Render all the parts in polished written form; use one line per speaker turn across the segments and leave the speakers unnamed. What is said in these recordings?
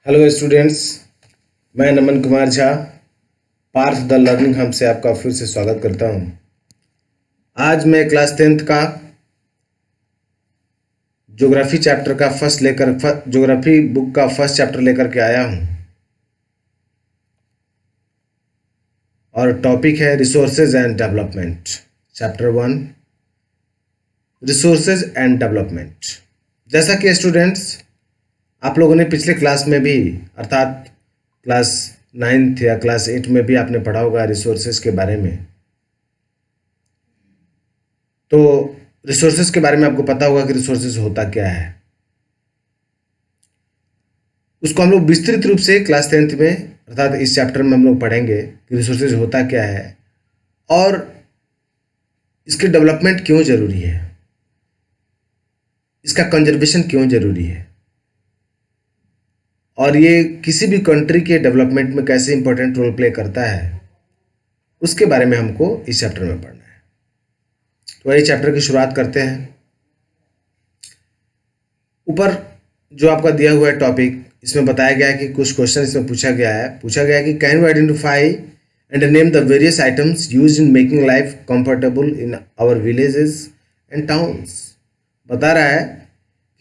Hello students, मैं Naman Kumar Jha Parth the learning hub से आपका फिर से स्वागत करता हूं। आज मैं क्लास 10th का ज्योग्राफी चैप्टर का ज्योग्राफी बुक का फर्स्ट चैप्टर लेकर के आया हूं और टॉपिक है resources and development. Chapter 1 resources and development. जैसा कि स्टूडेंट्स आप लोगों ने पिछले क्लास में भी अर्थात क्लास 9th या क्लास 8 में भी आपने पढ़ा होगा रिसोर्सेज के बारे में। तो रिसोर्सेज के बारे में आपको पता होगा कि रिसोर्सेज होता क्या है। उसको हम लोग विस्तृत रूप से क्लास 10th में अर्थात इस चैप्टर में हम लोग पढ़ेंगे कि रिसोर्सेज होता क्या है और इसके डेवलपमेंट क्यों जरूरी है, इसका कंजर्वेशन क्यों जरूरी है और ये किसी भी कंट्री के डेवलपमेंट में कैसे इंपॉर्टेंट रोल प्ले करता है, उसके बारे में हमको इस चैप्टर में पढ़ना है। तो ये चैप्टर की शुरुआत करते हैं। ऊपर जो आपका दिया हुआ है टॉपिक, इसमें बताया गया है कि कुछ क्वेश्चन इसमें पूछा गया है कि can you identify and name the various items used in making life comfortable in our villages and towns. बता रहा है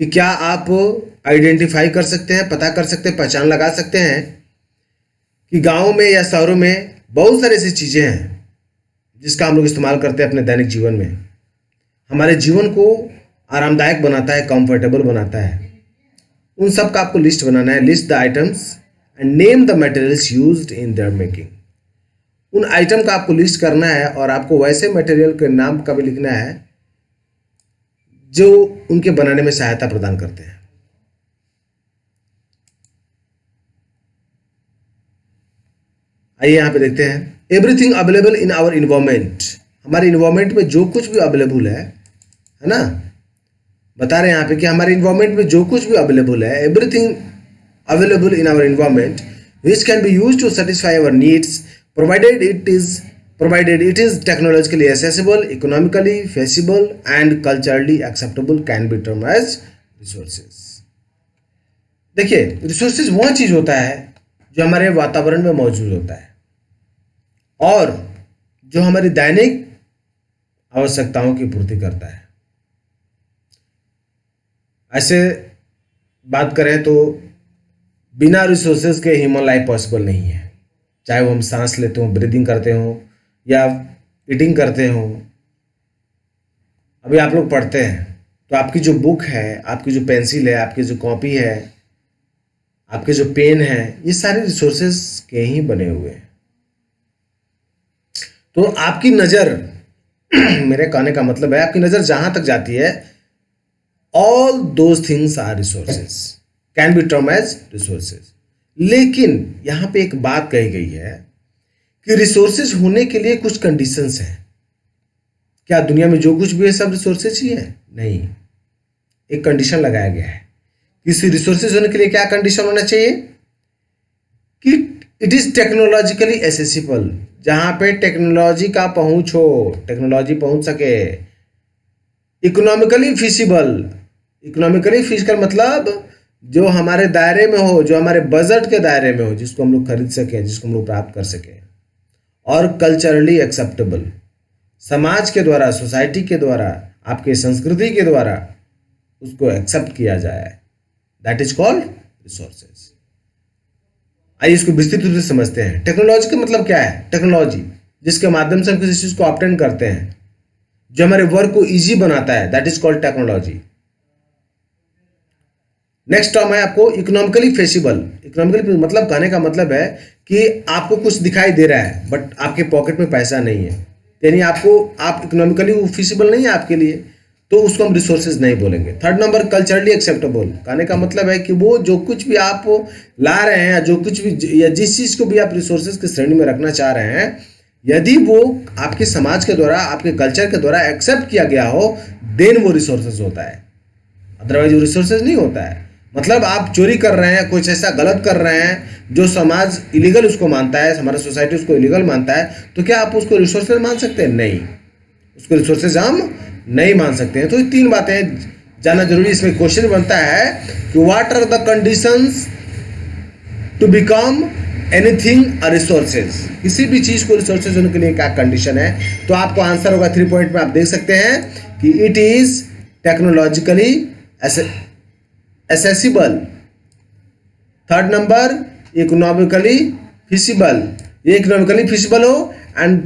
कि क्या आप आइडेंटिफाई कर सकते हैं, पता कर सकते हैं, पहचान लगा सकते हैं कि गाँव में या शहरों में बहुत सारी ऐसी चीज़ें हैं जिसका हम लोग इस्तेमाल करते हैं अपने दैनिक जीवन में, हमारे जीवन को आरामदायक बनाता है, कंफर्टेबल बनाता है। उन सब का आपको लिस्ट बनाना है। List the items and name the materials used in their making. उन आइटम का आपको लिस्ट करना है और आपको वैसे मटेरियल के नाम का भी लिखना है जो उनके बनाने में सहायता प्रदान करते हैं। आइए यहाँ पे देखते हैं। Everything available in our environment. हमारे इन्वायरमेंट में जो कुछ भी अवेलेबल है ना, बता रहे हैं यहाँ पे कि हमारे इन्वायरमेंट में जो कुछ भी अवेलेबल है, everything available in our environment which can be use to satisfy our needs provided it is technologically accessible, economically feasible and culturally acceptable can be term as resources. देखिए, रिसोर्सेज वह चीज होता है जो हमारे वातावरण में मौजूद होता है और जो हमारी दैनिक आवश्यकताओं की पूर्ति करता है। ऐसे बात करें तो बिना रिसोर्सेज के ह्यूमन लाइफ पॉसिबल नहीं है, चाहे वो हम सांस लेते हो, ब्रीदिंग करते हो या ईटिंग करते हो। अभी आप लोग पढ़ते हैं तो आपकी जो बुक है, आपकी जो पेंसिल है, आपकी जो कॉपी है, आपके जो पेन है, ये सारे रिसोर्सेज के ही बने हुए हैं। तो आपकी नज़र मेरे कहने का मतलब है आपकी नज़र जहां तक जाती है, all those things are resources, can be term as resources. लेकिन यहां पे एक बात कही गई है कि रिसोर्सेज होने के लिए कुछ कंडीशंस हैं। क्या दुनिया में जो कुछ भी है सब रिसोर्सेज ही है? नहीं, एक कंडीशन लगाया गया है। किसी रिसोर्सेज होने के लिए क्या कंडीशन होना चाहिए कि इट इज टेक्नोलॉजिकली एसेसिबल, जहां पे टेक्नोलॉजी का पहुंच हो, टेक्नोलॉजी पहुंच सके। इकोनॉमिकली फिजिबल, इकोनॉमिकली फिजिकल मतलब जो हमारे दायरे में हो, जो हमारे बजट के दायरे में हो, जिसको हम लोग खरीद सकें, जिसको हम लोग प्राप्त कर सकें। और कल्चरली एक्सेप्टेबल, समाज के द्वारा, सोसाइटी के द्वारा, आपके संस्कृति के द्वारा उसको एक्सेप्ट किया जाए, दैट इज कॉल्ड रिसोर्सेज। आइए इसको विस्तृत रूप से समझते हैं। टेक्नोलॉजी का मतलब क्या है? टेक्नोलॉजी जिसके माध्यम से हम किसी चीज को ऑब्टेन करते हैं, जो हमारे वर्क को इजी बनाता है, that is called technology. Next term है आपको इकोनॉमिकली फेसिबल। इकोनॉमिकली मतलब कहने का मतलब है कि आपको कुछ दिखाई दे रहा है बट आपके पॉकेट में पैसा नहीं है, यानी आप इकोनॉमिकली फिजिबल नहीं है आपके लिए, तो उसको हम रिसोर्सेज नहीं बोलेंगे। Third number culturally acceptable. कहने का मतलब है कि वो जो कुछ भी आप ला रहे हैं या जो कुछ भी या जिस चीज़ को भी आप रिसोर्सेज की श्रेणी में रखना चाह रहे हैं, यदि वो आपके समाज के द्वारा, आपके कल्चर के द्वारा एक्सेप्ट किया गया हो, देन वो रिसोर्सेज होता है, अदरवाइज वो रिसोर्सेज नहीं होता है। मतलब आप चोरी कर रहे हैं, कुछ ऐसा गलत कर रहे हैं जो समाज इलीगल उसको मानता है, हमारा सोसाइटी उसको इलीगल मानता है, तो क्या आप उसको रिसोर्सेज मान सकते हैं? नहीं, उसको रिसोर्सेज हम नहीं मान सकते हैं। तो ये तीन बातें जानना जरूरी। इसमें क्वेश्चन बनता है कि what are the conditions to become anything a resources, किसी भी चीज़ को रिसोर्सेज होने के लिए क्या कंडीशन है, तो आपको आंसर होगा 3 पॉइंट में आप देख सकते हैं कि it is technologically accessible, third number economically feasible, ये इकोनॉमिकली फिजिबल हो, एंड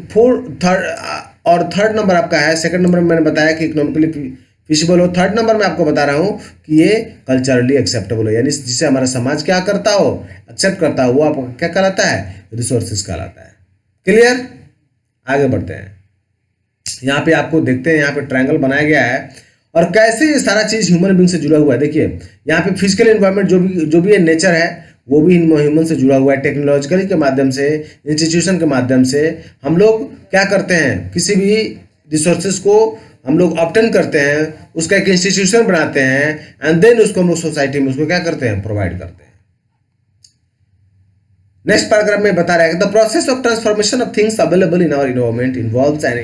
थर्ड नंबर आपका है, सेकंड नंबर में मैंने बताया कि इकोनॉमिकली फिजिबल हो, थर्ड नंबर में आपको बता रहा हूँ कि ये कल्चरली एक्सेप्टेबल हो, यानी जिसे हमारा समाज क्या करता हो, एक्सेप्ट करता हो, वो आपको क्या कहलाता है, रिसोर्सेज कहलाता है। क्लियर, आगे बढ़ते हैं। यहाँ पे आपको देखते हैं, यहाँ पे ट्रायंगल बनाया गया है और कैसे ये सारा चीज ह्यूमन बींग से जुड़ा हुआ है। देखिए यहाँ पे फिजिकल एनवायरनमेंट जो भी नेचर है वो भी ह्यूमन से जुड़ा हुआ है। टेक्नोलॉजिकली के माध्यम से, इंस्टीट्यूशन के माध्यम से हम लोग क्या करते हैं, किसी भी रिसोर्सेज को हम लोग ऑब्टेन करते हैं, उसका एक इंस्टीट्यूशन बनाते हैं एंड देन उसको हम लोग सोसाइटी में उसको क्या करते हैं, प्रोवाइड करते हैं। नेक्स्ट पैराग्राफ में बता रहा है the process of transformation of things available in our environment involves an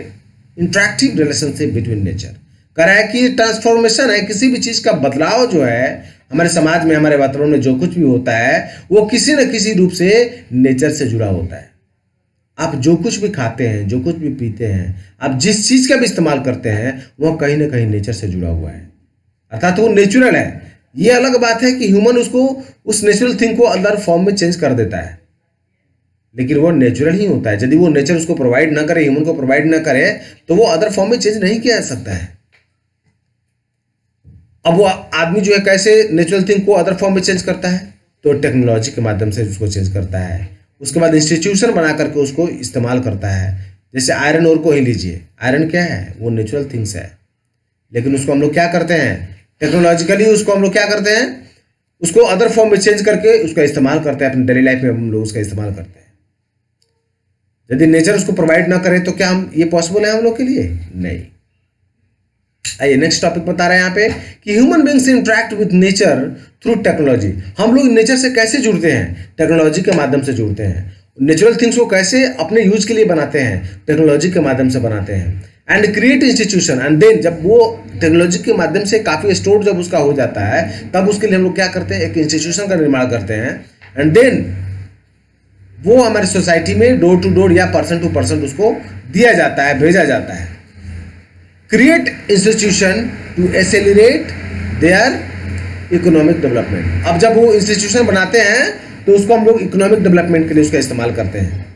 interactive relationship between nature. कह रहा है कि ट्रांसफॉर्मेशन है, किसी भी चीज का बदलाव जो है हमारे समाज में, हमारे वातावरण में जो कुछ भी होता है वो किसी न किसी रूप से नेचर से जुड़ा होता है। आप जो कुछ भी खाते हैं, जो कुछ भी पीते हैं, आप जिस चीज का भी इस्तेमाल करते हैं वह कहीं ना कहीं नेचर से जुड़ा हुआ है, अर्थात वो नेचुरल है। ये अलग बात है कि ह्यूमन उसको उस नेचुरल थिंग को अदर फॉर्म में चेंज कर देता है, लेकिन वो नेचुरल ही होता है। यदि वो नेचर उसको प्रोवाइड ना करे, ह्यूमन को प्रोवाइड ना करे, तो वो अदर फॉर्म में चेंज नहीं किया जा सकता है। अब वो आदमी जो है कैसे नेचुरल थिंग को अदर फॉर्म में चेंज करता है, तो टेक्नोलॉजी के माध्यम से उसको चेंज करता है। उसके बाद इंस्टीट्यूशन बना करके उसको इस्तेमाल करता है। जैसे आयरन ओर को ही लीजिए, आयरन क्या है, वो नेचुरल थिंग्स है, लेकिन उसको हम लोग क्या करते हैं, टेक्नोलॉजिकली उसको हम लोग क्या करते हैं, उसको अदर फॉर्म में चेंज करके उसका इस्तेमाल करते हैं। अपनी डेली लाइफ में हम लोग उसका इस्तेमाल करते हैं। यदि नेचर उसको प्रोवाइड ना करे तो क्या हम ये पॉसिबल है हम लोग के लिए? नहीं। आइए नेक्स्ट टॉपिक बता रहे हैं यहाँ पे कि human beings interact with nature through technology. हम लोग नेचर से कैसे जुड़ते हैं? टेक्नोलॉजी के माध्यम से जुड़ते हैं। नेचुरल थिंग्स को कैसे अपने यूज के लिए बनाते हैं? टेक्नोलॉजी के माध्यम से बनाते हैं। And create institution, and then जब वो टेक्नोलॉजी के माध्यम से काफ़ी स्टोर जब उसका हो जाता है, तब उसके लिए हम लोग क्या करते हैं, एक इंस्टीट्यूशन का निर्माण करते हैं। एंड देन वो हमारी सोसाइटी में डोर टू डोर या पर्सन टू पर्सन उसको दिया जाता है, भेजा जाता है। Create institution to accelerate their economic development. अब जब वो इंस्टीट्यूशन बनाते हैं तो उसको हम लोग इकोनॉमिक डेवलपमेंट के लिए उसका इस्तेमाल करते हैं,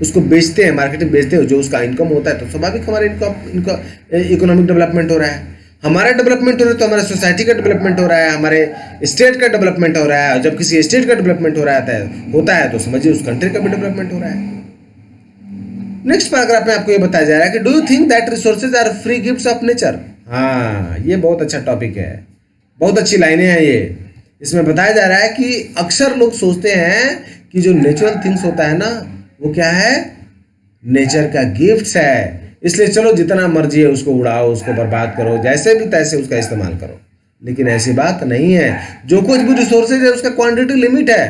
उसको बेचते हैं, मार्केट में बेचते हैं, जो उसका इनकम होता है तो स्वाभाविक हमारे इनका इकोनॉमिक डेवलपमेंट हो रहा है। हमारा डेवलपमेंट हो रहा है तो हमारे सोसाइटी का डेवलपमेंट हो रहा है, हमारे स्टेट का डेवलपमेंट हो रहा है, और जब किसी स्टेट का डेवलपमेंट होता है तो समझिए उस कंट्री का भी डेवलपमेंट हो रहा है। नेक्स्ट पैराग्राफ में आपको ये बताया जा रहा है कि do you think that resources are free gifts of nature. हाँ, ये बहुत अच्छा टॉपिक है, बहुत अच्छी लाइनें हैं ये। इसमें बताया जा रहा है कि अक्सर लोग सोचते हैं कि जो नेचुरल थिंग्स होता है ना, वो क्या है, नेचर का गिफ्ट्स है, इसलिए चलो जितना मर्जी है उसको उड़ाओ, उसको बर्बाद करो, जैसे भी तैसे उसका इस्तेमाल करो। लेकिन ऐसी बात नहीं है। जो कुछ भी रिसोर्सेज है उसका क्वांटिटी लिमिट है।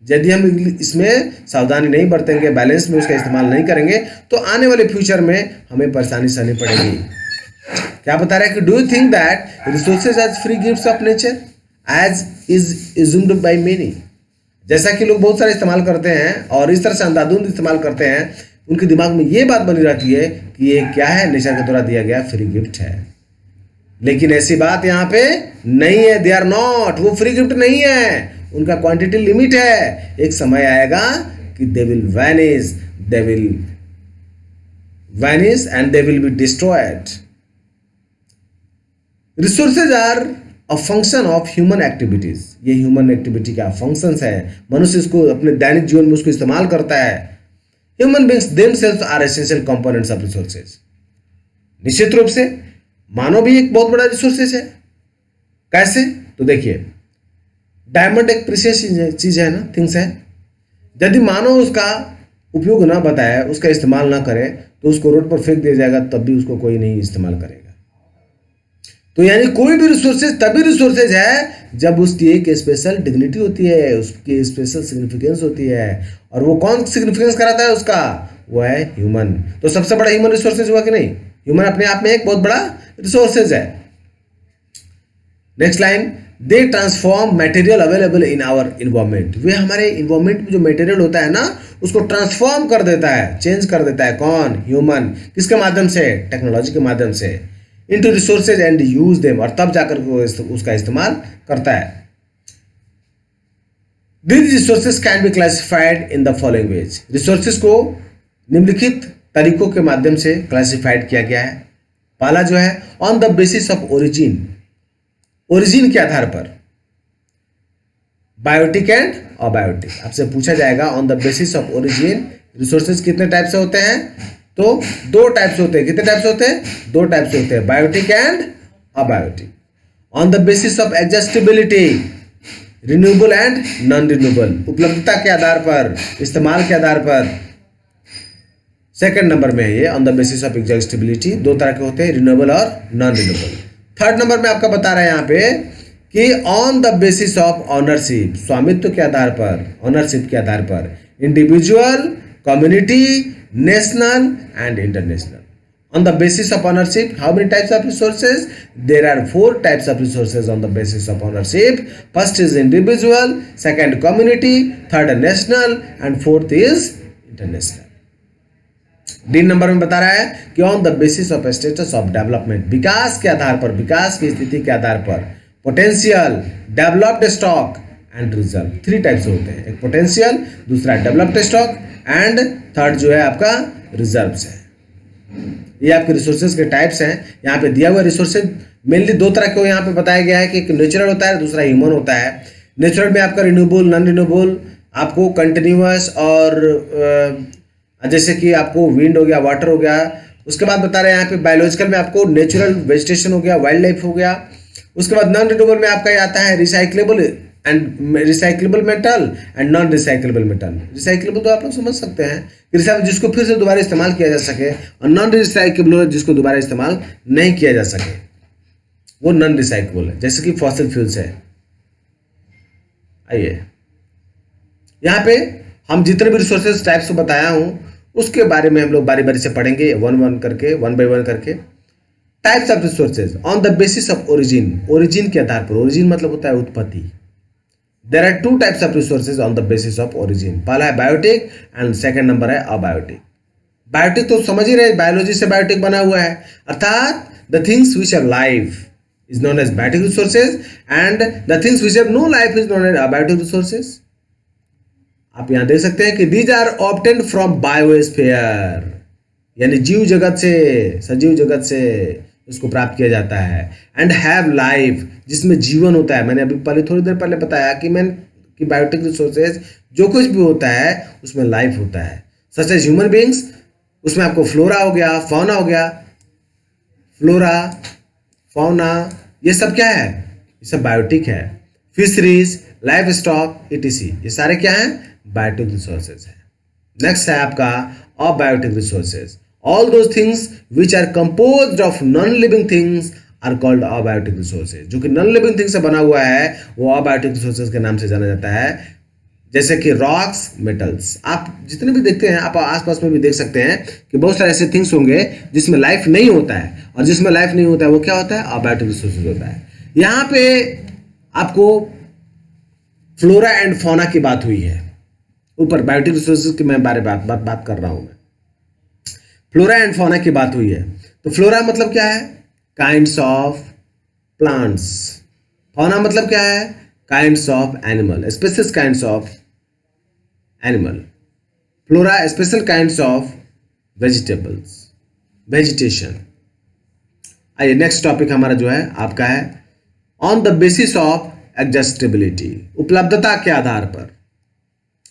यदि हम इसमें सावधानी नहीं बरतेंगे, बैलेंस में उसका इस्तेमाल नहीं करेंगे, तो आने वाले फ्यूचर में हमें परेशानी सहनी पड़ेगी। क्या बता रहा है कि do you think that resources as free gifts of nature as is assumed by many. जैसा कि लोग बहुत सारे इस्तेमाल करते हैं और इस तरह से अंधाधुंध इस्तेमाल करते हैं, उनके दिमाग में ये बात बनी रहती है कि ये क्या है, नेचर के द्वारा दिया गया फ्री गिफ्ट है। लेकिन ऐसी बात यहाँ पे नहीं है। दे आर नॉट, वो फ्री गिफ्ट नहीं है, उनका क्वांटिटी लिमिट है। एक समय आएगा कि they will vanish and they will be destroyed. Resources are a function of human activities. ये ह्यूमन एक्टिविटी का फंक्शंस है, मनुष्य इसको अपने दैनिक जीवन में उसको इस्तेमाल करता है। Human beings themselves are essential components of resources. निश्चित रूप से मानव भी एक बहुत बड़ा रिसोर्सेज है। कैसे? तो देखिए, डायमंड एक प्रीशियस चीज है ना, थिंग्स है। यदि मानव उसका उपयोग ना बताए, उसका इस्तेमाल ना करे, तो उसको रोड पर फेंक दिया जाएगा, तब भी उसको कोई नहीं इस्तेमाल करेगा। तो यानी कोई भी रिसोर्सेज तभी रिसोर्सेज है जब उसकी एक स्पेशल डिग्निटी होती है, उसकी स्पेशल सिग्निफिकेंस होती है। और वो कौन सिग्निफिकेंस कराता है उसका? वो है ह्यूमन। तो सबसे बड़ा ह्यूमन रिसोर्सेज हुआ कि नहीं? ह्यूमन अपने आप में एक बहुत बड़ा रिसोर्सेज है। Next line, they transform material available in our environment, वे हमारे इन्वायरमेंट में जो मटेरियल होता है ना उसको ट्रांसफॉर्म कर देता है, चेंज कर देता है। कौन? ह्यूमन। किसके माध्यम से? टेक्नोलॉजी के माध्यम से। Into resources and use them, और तब जाकर वो उसका इस्तेमाल करता है। These resources can be classified in the following ways. Resources को निम्नलिखित तरीकों के माध्यम से क्लासिफाइड किया गया है। पहला जो है on the basis of origin, origin के आधार पर, बायोटिक एंड अबायोटिक। आपसे पूछा जाएगा on the basis of origin resources कितने टाइप से होते हैं, तो दो टाइप से होते हैं। कितने टाइप से होते हैं? दो टाइप से होते हैं, biotic and abiotic. On the basis of adjustability, renewable and non renewable, उपलब्धता के आधार पर, इस्तेमाल के आधार पर। सेकंड नंबर में है ये on the basis of adjustability, दो तरह के होते हैं, रिन्यूएबल और नॉन रिन्यूएबल। थर्ड नंबर में आपका बता रहा है यहाँ पे कि on the basis of ownership, स्वामित्व के आधार पर, ऑनरशिप के आधार पर, individual, community, national and international. On the basis of ownership, how many types of resources? There are 4 types of resources on the basis of ownership. First is individual, second community, third national and fourth is international. D number में बता रहा है कि on the basis of status of development, विकास के आधार पर, विकास की स्थिति के आधार पर, potential, developed stock and reserve. 3 types होते हैं, एक पोटेंशियल, दूसरा डेवलप्ड स्टॉक एंड थर्ड जो है आपका रिजर्व्स है। ये आपके रिसोर्सेज के टाइप्स हैं। यहाँ पे दिया हुआ रिसोर्सेज मेनली दो तरह के यहाँ पे बताया गया है कि एक नेचुरल होता है, दूसरा ह्यूमन होता है। नेचुरल में आपका रिन्यूएबल, नॉन रिन्यूएबल, आपको कंटिन्यूअस और जैसे कि आपको विंड हो गया, वाटर हो गया। उसके बाद बता रहे हैं यहाँ पे बायोलॉजिकल में आपको नेचुरल वेजिटेशन हो गया, वाइल्ड लाइफ हो गया। उसके बाद नॉन रिन्यूएबल में आपका ये आता है recyclable and recyclable metal and non recyclable metal. Recyclable तो आप लोग समझ सकते हैं, रिसाइकल जिसको फिर से दोबारा इस्तेमाल किया जा सके, और नॉन रिसाइक्लेबल जिसको दोबारा इस्तेमाल नहीं किया जा सके, वो नॉन रिसाइक्लेबल है, जैसे कि फॉसिल फ्यूल्स है। आइए यहाँ पे हम जितने भी रिसोर्सेज टाइप्स बताया हूँ उसके बारे में हम लोग बारी बारी से पढ़ेंगे, वन बाय वन करके। Types of resources on the basis of origin, origin के आधार पर, ओरिजिन मतलब होता है उत्पत्ति। There are 2 types of resources on the basis of origin, पहला है बायोटिक एंड सेकंड नंबर है अबायोटिक। बायोटिक तो समझ ही रहे, बायोलॉजी से बायोटिक बना हुआ है, अर्थात the things which have life is known as biotic resources and the things which have no life is known as abiotic resources. आप यहां देख सकते हैं कि these are obtained from biosphere, यानी जीव जगत से, सजीव जगत से इसको प्राप्त किया जाता है। एंड हैव लाइफ, जिसमें जीवन होता है। मैंने अभी पहले थोड़ी देर पहले बताया कि बायोटिक रिसोर्सेज जो कुछ भी होता है उसमें लाइफ होता है, सच एज ह्यूमन बींग्स। उसमें आपको फ्लोरा हो गया, फौना हो गया, फ्लोरा, फौना, ये सब क्या है? ये सब बायोटिक है। फिशरीज, लाइफ स्टॉक, etc, ये सारे क्या हैं? बायोटिक रिसोर्सेज है। नेक्स्ट है आपका abiotic resources. All those things which are composed of non living things are called abiotic resources. जो कि नॉन लिविंग थिंग से बना हुआ है वो अबायोटिक रिसोर्सेज के नाम से जाना जाता है, जैसे कि रॉक्स, मेटल्स। आप जितने भी देखते हैं, आप आसपास में भी देख सकते हैं कि बहुत सारे ऐसे थिंग्स होंगे जिसमें लाइफ नहीं होता है, और जिसमें लाइफ नहीं होता है वो क्या होता है? अबायोटिक रिसोर्सेज होता है। यहाँ पे आपको फ्लोरा एंड फौना की बात हुई है, ऊपर बायोटिक रिसोर्सेज की मैं बात कर रहा हूं। मैं फ्लोरा एंड फौना की बात हुई है, तो फ्लोरा मतलब क्या है? Kinds of plants. फौना मतलब क्या है? Kinds of animal, special kinds of animal. Flora special kinds of vegetables, vegetation. आइए नेक्स्ट टॉपिक हमारा जो है आपका है on the basis of adjustability, उपलब्धता के आधार पर,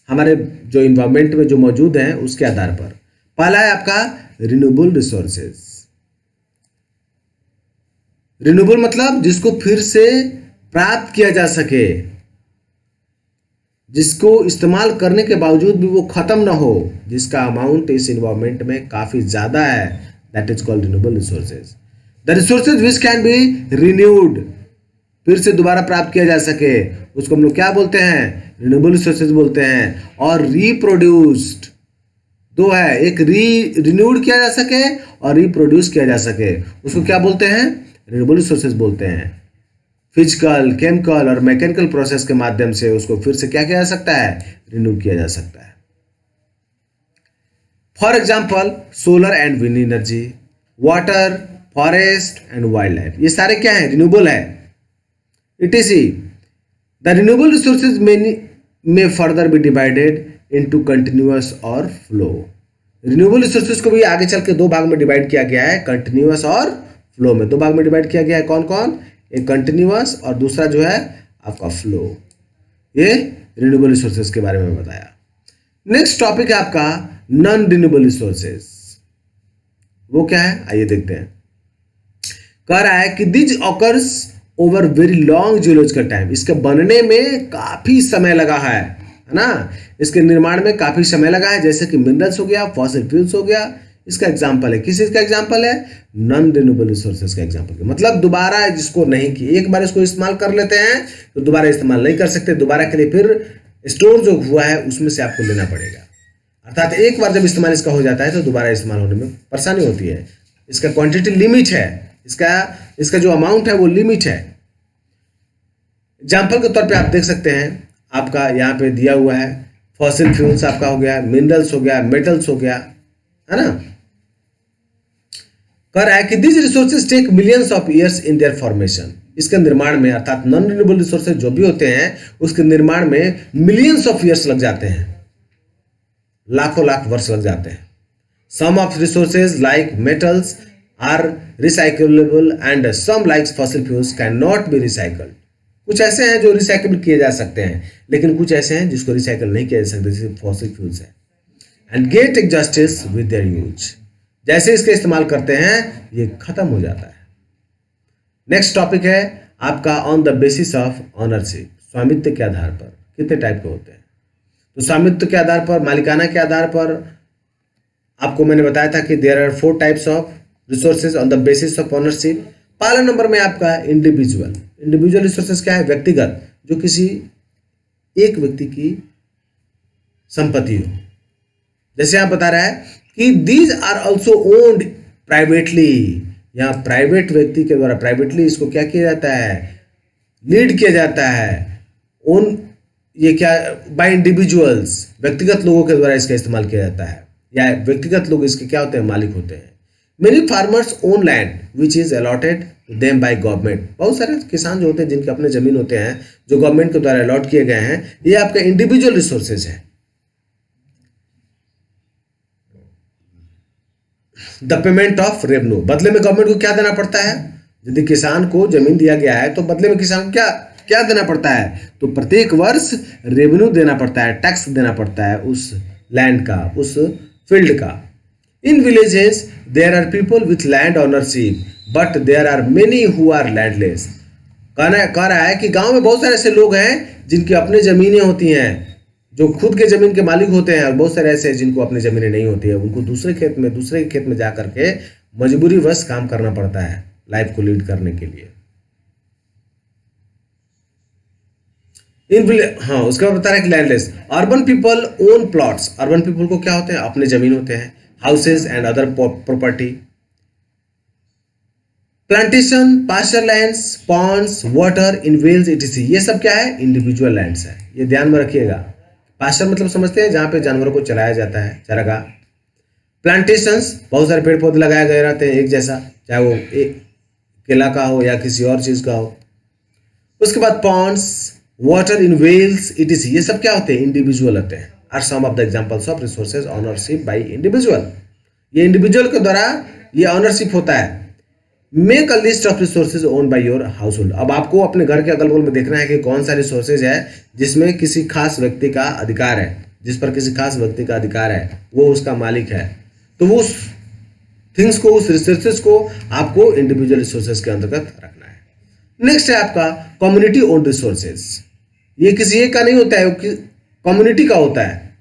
हमारे जो इन्वायरमेंट में जो मौजूद हैं उसके आधार पर। पहला है आपका रिन्यूएबल रिसोर्सेज। रिन्यूएबल मतलब जिसको फिर से प्राप्त किया जा सके, जिसको इस्तेमाल करने के बावजूद भी वो खत्म ना हो, जिसका अमाउंट इस इन्वायरमेंट में काफी ज्यादा है, that is called renewable resources. The resources which can B renewed, फिर से दोबारा प्राप्त किया जा सके, उसको हम लोग क्या बोलते हैं? रिन्यूएबल रिसोर्सेज बोलते हैं। और रिप्रोड्यूस्ड, दो है, एक रिन्यूड किया जा सके और रिप्रोड्यूस किया जा सके, उसको क्या बोलते हैं? रिन्यूएबल रिसोर्सेज बोलते हैं। फिजिकल, केमिकल और मैकेनिकल प्रोसेस के माध्यम से उसको फिर से क्या किया जा सकता है, रिन्यू किया जा सकता है। For example solar and wind energy, water, forest and wild life, ये सारे क्या है, रिन्यूएबल है। etc. The renewable resources may further be divided into continuous और flow. रिन्यूएबल रिसोर्सेज को भी आगे चल के दो भाग में डिवाइड किया गया है, कंटिन्यूअस और फ्लो में। दो भाग में डिवाइड किया गया है, कौन कौन, एक कंटिन्यूअस और दूसरा जो है आपका फ्लो। ये रिन्यूएबल रिसोर्सेज के बारे में बताया। नेक्स्ट टॉपिक है आपका नॉन रिन्यूएबल रिसोर्सेज। वो क्या है, आइए देखते हैं। कह रहा है कि this occurs over very long geological time, इसके बनने में काफी समय लगा है ना, इसके निर्माण में काफी समय लगा है। जैसे कि मिनरल्स हो गया, फॉसिल फ्यूल्स हो गया, इसका एग्जांपल है। किस चीज का एग्जांपल है, नॉन रिन्यूएबल रिसोर्सेज का एग्जांपल। मतलब दोबारा जिसको नहीं की, एक बार इसको इस्तेमाल कर लेते हैं तो दोबारा इस्तेमाल नहीं कर सकते, दोबारा के लिए फिर स्टोर जो हुआ है उसमें से आपको लेना पड़ेगा। अर्थात एक बार जब इस्तेमाल इसका हो जाता है तो दोबारा इस्तेमाल होने में परेशानी होती है। इसका क्वांटिटी लिमिट है, इसका जो अमाउंट है वो लिमिट है। एग्जाम्पल के तौर पे आप देख सकते हैं, आपका यहाँ पे दिया हुआ है फॉसिल फ्यूल्स आपका हो गया, मिनरल्स हो गया, मेटल्स हो गया, है ना। कह रहा है कि this resources take millions of years in their formation, इसके निर्माण में, अर्थात नॉन रिन्यूएबल रिसोर्सेज जो भी होते हैं उसके निर्माण में मिलियंस ऑफ ईयर्स लग जाते हैं, लाखों लाख वर्ष लग जाते हैं। Some of resources like metals are recyclable and some like fossil fuels can not be recycled. कुछ ऐसे हैं जो रिसाइकल किए जा सकते हैं, लेकिन कुछ ऐसे हैं जिसको रिसाइकल नहीं किया जा सकता, जैसे फॉसिल फ्यूल्स है। And get exhausted with their use, जैसे इसके इस्तेमाल करते हैं ये खत्म हो जाता है। नेक्स्ट टॉपिक है आपका on the basis of ownership, स्वामित्व के आधार पर। कितने टाइप के होते हैं, तो स्वामित्व के आधार पर, मालिकाना के आधार पर आपको मैंने बताया था कि there are 4 types of resources on the basis of ownership. पहला नंबर में आपका इंडिविजुअल। इंडिविजुअल रिसोर्सेज क्या है, व्यक्तिगत, जो किसी एक व्यक्ति की संपत्ति हो। जैसे आप बता रहा है कि these are also owned privately, यहाँ प्राइवेट व्यक्ति के द्वारा, प्राइवेटली इसको क्या किया जाता है, लीड किया जाता है। ओन ये क्या, बाय इंडिविजुअल्स, व्यक्तिगत लोगों के द्वारा इसका इस्तेमाल किया जाता है, या व्यक्तिगत लोग इसके क्या होते हैं, मालिक होते हैं। Many farmers own land which is allotted to them by government, बहुत सारे किसान जो होते हैं जिनके अपने जमीन होते हैं जो गवर्नमेंट के द्वारा अलॉट किए गए हैं, ये आपका इंडिविजुअल रिसोर्सेज है। द पेमेंट ऑफ रेवेन्यू, बदले में गवर्नमेंट को क्या देना पड़ता है, यदि किसान को जमीन दिया गया है तो बदले में किसान को क्या देना पड़ता है, तो प्रत्येक वर्ष रेवेन्यू देना पड़ता है, टैक्स देना पड़ता है उस लैंड का, उस फील्ड का। In villages there are people with land ownership but there are many who are landless. कह रहा है कि गांव में बहुत सारे ऐसे लोग हैं जिनकी अपनी जमीनें होती हैं, जो खुद के जमीन के मालिक होते हैं, और बहुत सारे ऐसे जिनको अपनी जमीनें नहीं होती है, उनको दूसरे के खेत में जा करके मजबूरी वश काम करना पड़ता है लाइफ को लीड करने के लिए। हाँ, उसके बाद बता रहा है कि landless. Urban people own plots, urban people को क्या होते हैं, अपने जमीन होते हैं, houses and other property. Plantation, pasture lands, ponds, water in wells etc, ये सब क्या है, इंडिविजुअल लैंड्स है। ये ध्यान में रखिएगा। पास्चर मतलब समझते हैं जहां पे जानवरों को चलाया जाता है, चारागाह। प्लांटेशंस, बहुत सारे पेड़ पौधे लगाए गए रहते हैं एक जैसा, चाहे वो एक केला का हो या किसी और चीज का हो। उसके बाद ponds, water in wells etc, ये सब क्या होते हैं, इंडिविजुअल होते हैं। Are some of the examples of resources ownership by individual, ये इंडिविजुअल के द्वारा ये ऑनरशिप होता है। Make a list of resources own by your household. अब आपको अपने घर के अगल बगल में देखना है कि कौन सा रिसोर्सेज है जिसमें किसी खास व्यक्ति का अधिकार है, जिस पर किसी खास व्यक्ति का अधिकार है, वो उसका मालिक है, तो वो उस थिंग्स को, उस रिसोर्सेज को आपको इंडिविजुअल रिसोर्सेज के अंतर्गत रखना है। नेक्स्ट है आपका कम्युनिटी ओन रिसोर्सेज। ये किसी एक का नहीं होता है, कम्युनिटी का होता है।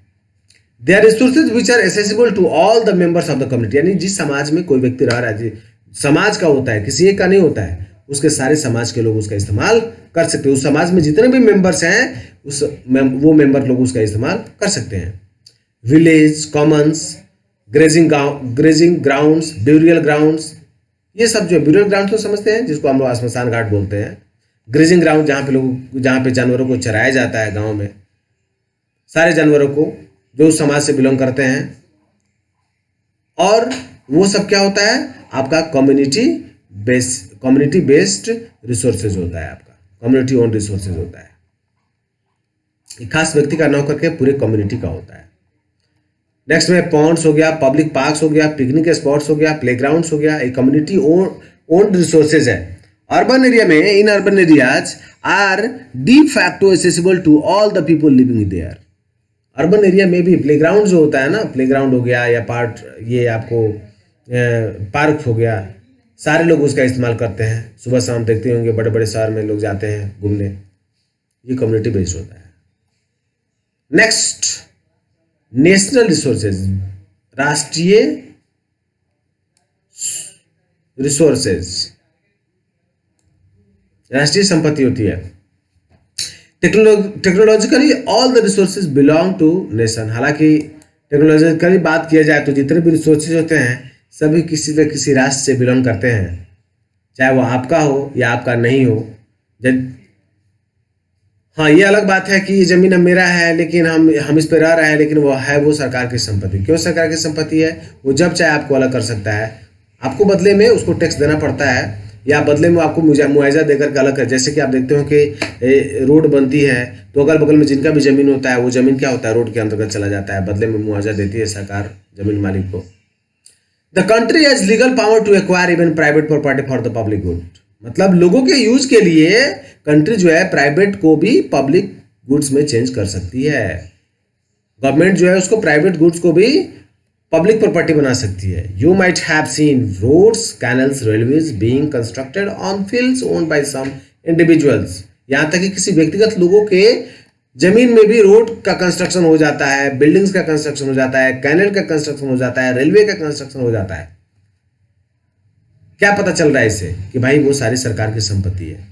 They are resources which are accessible to all the members of the community, यानी जिस समाज में कोई व्यक्ति रह रहा है, समाज का होता है, किसी एक का नहीं होता है, उसके सारे समाज के लोग उसका इस्तेमाल कर सकते हैं। उस समाज में जितने भी मेंबर्स हैं वो मेंबर लोग उसका इस्तेमाल कर सकते हैं। Village, Commons, grazing grounds, burial grounds, ये सब जो ब्यूरियल ग्राउंड तो समझते हैं जिसको हम लोग श्मशान घाट बोलते हैं, ग्रेजिंग ग्राउंड जहाँ पे जानवरों को चराया जाता है गांव में, सारे जानवरों को जो उस समाज से बिलोंग करते हैं। और वो सब क्या होता है आपका कम्युनिटी बेस्ड रिसोर्सेज होता है, आपका कम्युनिटी ओन रिसोर्सेज होता है। एक खास व्यक्ति का न करके पूरे कम्युनिटी का होता है। नेक्स्ट में पॉन्ड्स हो गया, पब्लिक पार्क्स हो गया, पिकनिक स्पॉट्स हो गया, प्लेग्राउंड्स हो गया, एक कम्युनिटी ओन रिसोर्सेज है। अर्बन एरिया में in urban areas are de facto accessible to all the people living there. Urban area में भी प्लेग्राउंड जो होता है ना, प्लेग्राउंड हो गया या ये आपको पार्क हो गया, सारे लोग उसका इस्तेमाल करते हैं। सुबह शाम देखते होंगे बड़े बड़े शहर में लोग जाते हैं घूमने, ये कम्युनिटी बेस्ड होता है। नेक्स्ट, नेशनल रिसोर्सेज, राष्ट्रीय रिसोर्सेज, राष्ट्रीय संपत्ति होती है। Technologically all the resources belong to nation. हालांकि टेक्नोलॉजिकली बात किया जाए तो जितने भी रिसोर्सेज होते हैं सभी किसी न किसी राष्ट्र से बिलोंग करते हैं, चाहे वो आपका हो या आपका नहीं हो। हाँ, ये अलग बात है कि ये जमीन अब मेरा है लेकिन हम इस पे रह रहे हैं, लेकिन वो सरकार की संपत्ति। क्यों सरकार की संपत्ति है? वो जब चाहे आपको अलग कर सकता है। आपको बदले में उसको टैक्स देना पड़ता है या बदले में आपको मुआवजा देकर के अलग कर। जैसे कि आप देखते हो कि रोड बनती है तो अगल बगल में जिनका भी जमीन होता है वो जमीन क्या होता है, रोड के अंतर्गत चला जाता है, बदले में मुआवजा देती है सरकार जमीन मालिक को। The country has legal power to acquire even private property for the public good. मतलब लोगों के यूज के लिए कंट्री जो है प्राइवेट को भी पब्लिक गुड्स में चेंज कर सकती है। गवर्नमेंट जो है उसको प्राइवेट गुड्स को भी पब्लिक प्रॉपर्टी बना सकती है। You might have seen roads, canals, railways being constructed on fields owned by some individuals. यहाँ तक कि किसी व्यक्तिगत लोगों के जमीन में भी रोड का कंस्ट्रक्शन हो जाता है, बिल्डिंग्स का कंस्ट्रक्शन हो जाता है, कैनल का कंस्ट्रक्शन हो जाता है, रेलवे का कंस्ट्रक्शन हो जाता है। क्या पता चल रहा है इससे कि भाई वो सारी सरकार की संपत्ति है।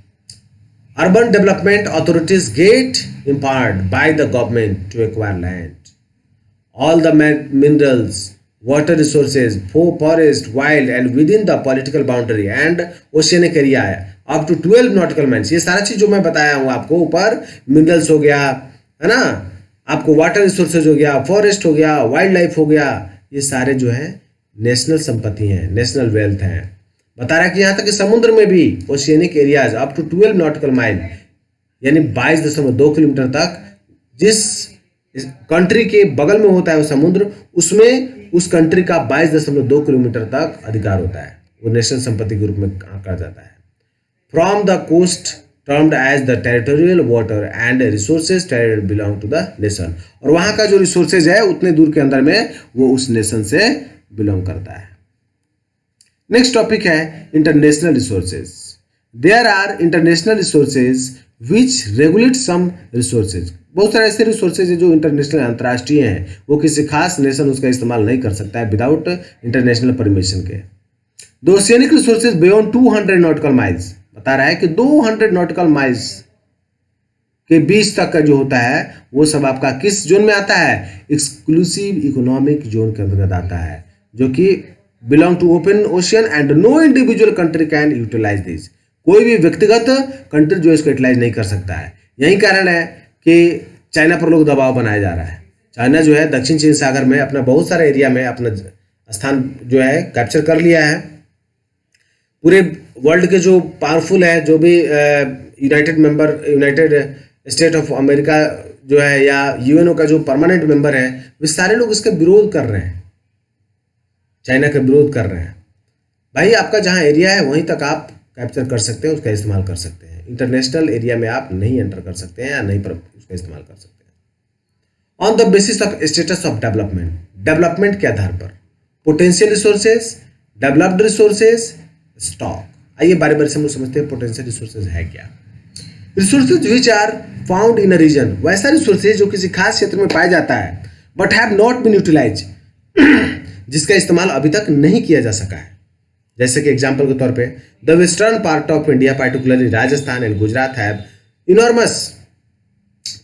Urban development authorities get empowered by the government to acquire land, all the minerals, water resources, forest, wild and within the political boundary and oceanic area up to 12 nautical miles। ये सारा चीज जो मैं बताया हूँ आपको, ऊपर मिनरल्स हो गया है ना, आपको वाटर रिसोर्सेज हो गया, फॉरेस्ट हो गया, वाइल्ड लाइफ हो गया, ये सारे जो है नेशनल संपत्ति हैं, नेशनल वेल्थ हैं। बता रहा है कि यहाँ तक कि समुद्र में भी oceanic areas up to 12 nautical mile यानी 22.2 किलोमीटर तक जिस कंट्री के बगल में होता है वो समुद्र, उसमें उस कंट्री का 22.2 किलोमीटर तक अधिकार होता है, वो नेशनल संपत्ति के रूप में आंका जाता है। From the coast termed as the territorial water and resources belong to the nation. और वहाँ का जो रिसोर्सेज है उतने दूर के अंदर में वो उस नेशन से बिलोंग करता है। नेक्स्ट टॉपिक है international resources. There are international resources which regulate some resources. बहुत सारे ऐसे रिसोर्सेज है जो इंटरनेशनल अंतर्राष्ट्रीय हैं, वो किसी खास नेशन उसका इस्तेमाल नहीं कर सकता है विदाउट इंटरनेशनल परमिशन के। The oceanic resources beyond 200 nautical miles, बता रहा है कि 200 नॉटिकल माइल्स के बीच तक का जो होता है वो सब आपका किस जोन में आता है? एक्सक्लूसिव इकोनॉमिक जोन के अंतर्गत आता है, जो कि belong to open ocean and no individual country can utilise this. कोई भी व्यक्तिगत कंट्री जो इसको यूटिलाइज नहीं कर सकता है। यही कारण है कि चाइना पर लोग दबाव बनाया जा रहा है। चाइना जो है दक्षिण चीन सागर में अपना बहुत सारे एरिया में अपना स्थान जो है कैप्चर कर लिया है। पूरे वर्ल्ड के जो पावरफुल है, जो भी यूनाइटेड स्टेट ऑफ अमेरिका जो है या यूएनओ का जो परमानेंट मेंबर है, वे सारे लोग इसका विरोध कर रहे हैं, चाइना का विरोध कर रहे हैं। भाई आपका जहां एरिया है वहीं तक आप कैप्चर कर सकते हैं, उसका इस्तेमाल कर सकते हैं। इंटरनेशनल एरिया में आप नहीं एंटर कर सकते हैं या नहीं पर उसका इस्तेमाल कर सकते हैं। On the basis of status of development, development के आधार पर potential resources, developed resources, stock. आइए बारी बारी से हम समझते हैं पोटेंशियल रिसोर्सेज है क्या। Resources which are found in a region, वैसा रिसोर्सेज जो किसी खास क्षेत्र में पाया जाता है but have not been utilise, जिसका इस्तेमाल अभी तक नहीं किया जा सका है। जैसे कि एग्जांपल के तौर पे the western part of India particularly Rajasthan and Gujarat have enormous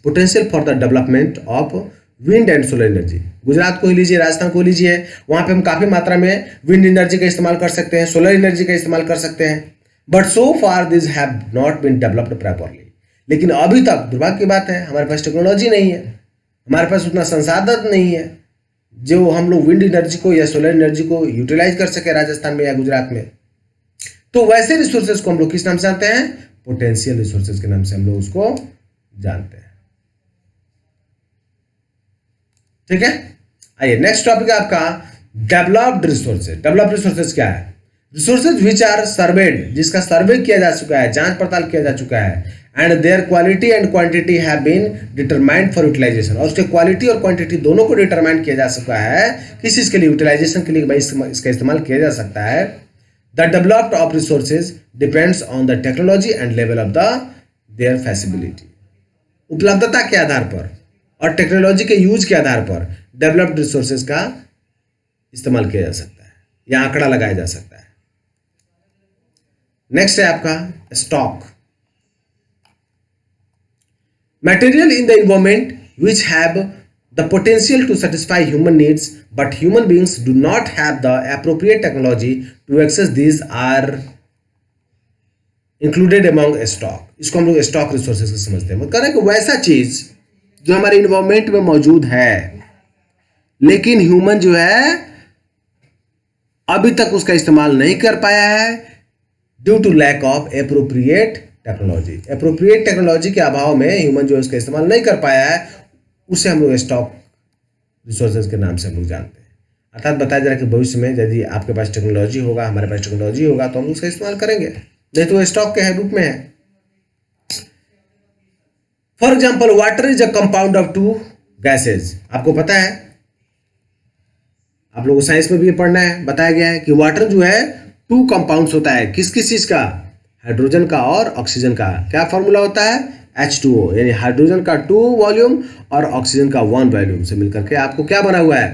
potential for the development of wind and solar energy. Gujarat को ही लीजिए, राजस्थान को लीजिए, वहाँ पे हम काफ़ी मात्रा में विंड एनर्जी का इस्तेमाल कर सकते हैं, सोलर एनर्जी का इस्तेमाल कर सकते हैं। But so far this have not been developed properly. लेकिन अभी तक दुर्भाग्य की बात है, हमारे पास टेक्नोलॉजी नहीं है, हमारे पास उतना संसाधन नहीं है जो हम लोग विंड एनर्जी को या सोलर एनर्जी को यूटिलाइज कर सके राजस्थान में या गुजरात में। तो वैसे रिसोर्सेज को हम लोग किस नाम से जानते हैं? पोटेंशियल रिसोर्सेज के नाम से हम लोग उसको जानते हैं। ठीक है, आइए नेक्स्ट टॉपिक है आपका डेवलप्ड रिसोर्सेज। डेवलप्ड रिसोर्सेज क्या है? रिसोर्सेज विच आर सर्वेड, जिसका सर्वे किया जा चुका है, जांच पड़ताल किया जा चुका है, and their quality and quantity have been determined for utilisation, और उसके क्वालिटी और क्वांटिटी दोनों को डिटरमाइन किया जा चुका है किस चीज के लिए? यूटिलाइजेशन के लिए भाई इसका इस्तेमाल किया जा सकता है। The developed of resources depends on the technology and level of the their feasibility. उपलब्धता के आधार पर और टेक्नोलॉजी के यूज के आधार पर डेवलप्ड रिसोर्सेज का इस्तेमाल किया जा सकता है या आंकड़ा लगाया जा सकता है। नेक्स्ट है आपका stock. Material in the environment which have the potential to satisfy human needs but human beings do not have the appropriate technology to access these are included among stock. इसको हम लोग स्टॉक रिसोर्सेज समझते हैं। मतलब कह रहे हैं कि वैसा चीज जो हमारे इन्वायरमेंट में मौजूद है लेकिन ह्यूमन जो है अभी तक उसका इस्तेमाल नहीं कर पाया है due to lack of appropriate technology. Appropriate technology के अभाव में ह्यूमन जो उसका इस्तेमाल नहीं कर पाया है, उसे हम लोग स्टॉक रिसोर्सेज के नाम से हम लोग जानते हैं। अर्थात बताया जा रहा है कि भविष्य में यदि आपके पास टेक्नोलॉजी होगा, हमारे पास टेक्नोलॉजी होगा तो हम उसका इस्तेमाल करेंगे, नहीं तो स्टॉक के रूप में है। For example water is a compound of to gases. आपको पता है, आप लोगों को साइंस में भी पढ़ना है, बताया गया है कि वाटर जो है टू कंपाउंड्स होता है। किस किस चीज का? हाइड्रोजन का और ऑक्सीजन का। क्या फॉर्मूला होता है? H2O, यानी हाइड्रोजन का 2 वॉल्यूम और ऑक्सीजन का 1 वॉल्यूम से मिलकर के आपको क्या बना हुआ है?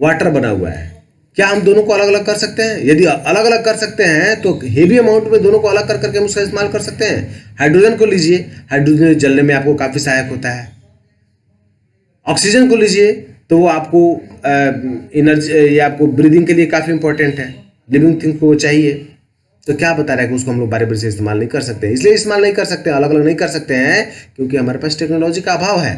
वाटर बना हुआ है। क्या हम दोनों को अलग अलग कर सकते हैं? यदि अलग अलग कर सकते हैं तो हेवी अमाउंट में दोनों को अलग कर करके हम उसका इस्तेमाल कर सकते हैं। हाइड्रोजन को लीजिए, हाइड्रोजन जलने में आपको काफी सहायक होता है। ऑक्सीजन को लीजिए तो वो आपको एनर्जी या आपको ब्रीदिंग के लिए काफी इंपॉर्टेंट है, लिविंग थिंग को वो चाहिए। तो क्या बता रहा है कि उसको हम लोग बारी बारी से इस्तेमाल नहीं कर सकते। इसलिए इस्तेमाल नहीं कर सकते, अलग अलग नहीं कर सकते हैं क्योंकि हमारे पास टेक्नोलॉजी का अभाव है।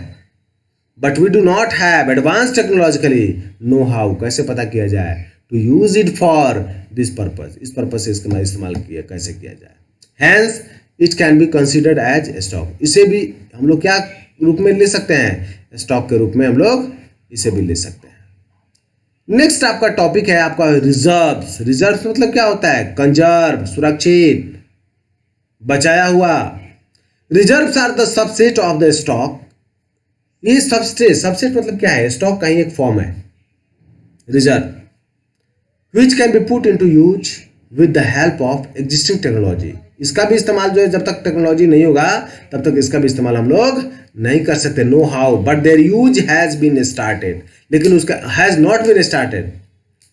But we do not have advance technologically know how, कैसे पता किया जाए to use it for this purpose, इस पर्पज से इसका इस्तेमाल किया कैसे किया जाए। Hence it can be considered as stock. इसे भी हम लोग क्या रूप में ले सकते हैं? स्टॉक के रूप में हम लोग इसे भी ले सकते हैं। नेक्स्ट आपका टॉपिक है आपका रिजर्व्स। रिजर्व्स मतलब क्या होता है? कंजर्व, सुरक्षित, बचाया हुआ। Reserves are the subset of the stock. ये सबसेट मतलब क्या है? स्टॉक का ही एक फॉर्म है reserve, which can be put into use with the help of existing technology. इसका भी इस्तेमाल जो है जब तक टेक्नोलॉजी नहीं होगा तब तक इसका भी इस्तेमाल हम लोग नहीं कर सकते। Know how but their use has been started, लेकिन उसका हैज नॉट बीन स्टार्टेड,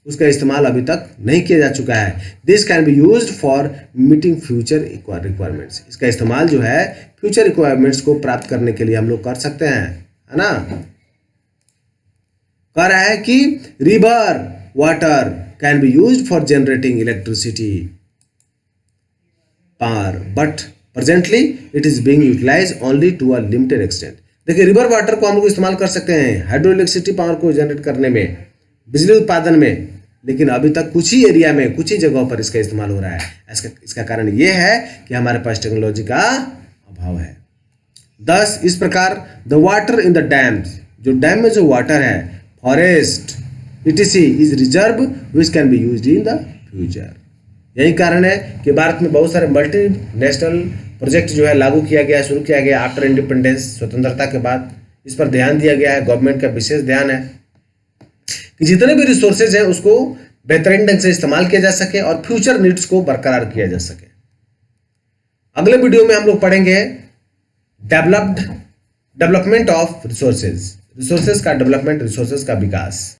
उसका इस्तेमाल अभी तक नहीं किया जा चुका है। This can be used for meeting future requirements. इसका इस्तेमाल जो है फ्यूचर रिक्वायरमेंट्स को प्राप्त करने के लिए हम लोग कर सकते हैं, है ना। कह रहा है कि river water can be used for generating electricity power but presently it is being utilised only to a limited extent. देखिए रिवर वाटर को हम लोग इस्तेमाल कर सकते हैं हाइड्रो इलेक्ट्रिसिटी पावर को जनरेट करने में, बिजली उत्पादन में, लेकिन अभी तक कुछ ही एरिया में, कुछ ही जगहों पर इसका इस्तेमाल हो रहा है। इसका कारण ये है कि हमारे पास टेक्नोलॉजी का अभाव है। दस इस प्रकार the water in the dams, जो डैम में जो वाटर है, forest etc is reserve which can be used in the future. यही कारण है कि भारत में बहुत सारे मल्टीनेशनल प्रोजेक्ट जो है लागू किया गया, शुरू किया गया आफ्टर इंडिपेंडेंस, स्वतंत्रता के बाद। इस पर ध्यान दिया गया है, गवर्नमेंट का विशेष ध्यान है कि जितने भी रिसोर्सेज हैं उसको बेहतरीन ढंग से इस्तेमाल किया जा सके और फ्यूचर नीड्स को बरकरार किया जा सके। अगले वीडियो में हम लोग पढ़ेंगे डेवलपमेंट ऑफ रिसोर्सेज, रिसोर्सेज का डेवलपमेंट, रिसोर्सेज का विकास।